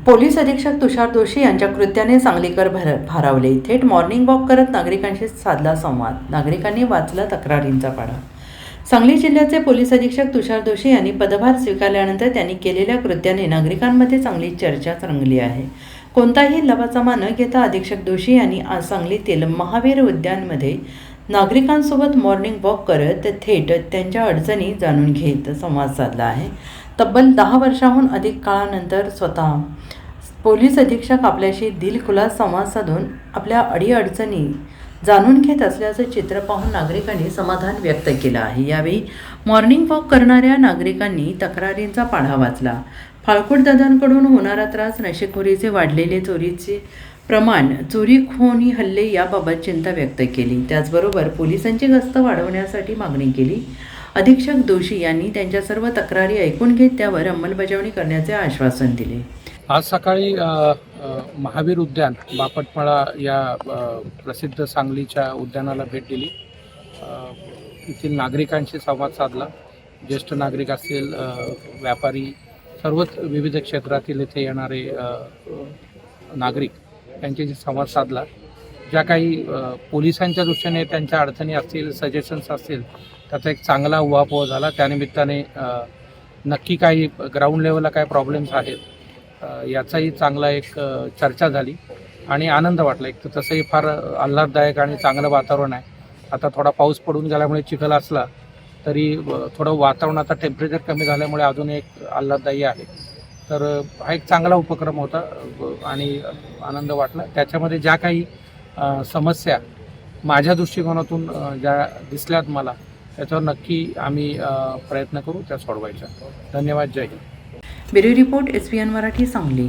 Police अधीक्षक तुषार दोशी यांच्या कृत्याने सांगलीकर भारावले। थेट मॉर्निंग वॉक करत नागरिकांशी साधला संवाद। नागरिकांनी वाचला तक्रारींचा पाढा। सांगली जिल्ह्याचे पोलीस अधीक्षक तुषार दोशी यांनी पदभार स्वीकारल्यानंतर त्यांनी केलेल्या कृत्याने नागरिकांमध्ये चांगली चर्चा रंगली आहे। कोणताही लवाजमा न घेता अधीक्षक दोशी यांनी आज सांगलीतील महावीर उद्यानमध्ये नागरिकांसोबत मॉर्निंग वॉक करत थेट त्यांच्या अडचणी जाणून घेत संवाद साधला आहे। तब्बल 10 वर्षांहून अधिक काळानंतर स्वतः पोलीस अधीक्षक आपल्याशी दिलखुलास संवाद साधून आपल्या अडीअडचणी जाणून घेत असल्याचं चित्र पाहून नागरिकांनी समाधान व्यक्त केलं आहे। यावेळी मॉर्निंग वॉक करणाऱ्या नागरिकांनी तक्रारींचा पाढा वाचला। फाळकुट दादांकडून होणारा त्रास, नशेखोरीचे वाढलेले चोरीचे प्रमाण, चोरी खून हल्ले याबाबत चिंता व्यक्त केली। त्याचबरोबर पोलिसांची गस्त वाढवण्यासाठी मागणी केली। अधीक्षक दोशी यांनी त्यांच्या सर्व तक्रारी ऐकून घेत त्यावर अंमलबजावणी करण्याचे आश्वासन दिले। आज सकाळी महावीर उद्यान बापटमाळा या प्रसिद्ध सांगलीच्या उद्यानाला भेट दिली। येथील नागरिकांशी संवाद साधला। ज्येष्ठ नागरिक असतील, व्यापारी, सर्वच विविध क्षेत्रातील इथे येणारे नागरिक यांच्याशी संवाद साधला। ज्या काही पोलिसांच्या दृष्टीने त्यांच्या अडचणी असतील, सजेशन्स असतील, त्याचा एक चांगला उहापोह झाला। त्यानिमित्ताने नक्की काही ग्राउंड लेवलला काय प्रॉब्लेम्स आहेत याचाही चांगला एक चर्चा झाली आणि आनंद वाटला। एक तर तसंही फार आल्हाददायक आणि चांगलं वातावरण आहे। आता थोडा पाऊस पडून गेल्यामुळे चिखल असला तरी थोडं वातावरण आता टेम्परेचर कमी झाल्यामुळे अजून एक आल्हाददायी आहे। तर हा एक चांगला उपक्रम होता आणि आनंद वाटला। त्याच्यामध्ये ज्या काही समस्या माझ्या दृष्टिकोनातून ज्या दिसल्यात मला, त्याच्यावर नक्की आम्ही प्रयत्न करू त्या सोडवायच्या। धन्यवाद। जय हिंद। Bureau report SBN Marathi Sangli.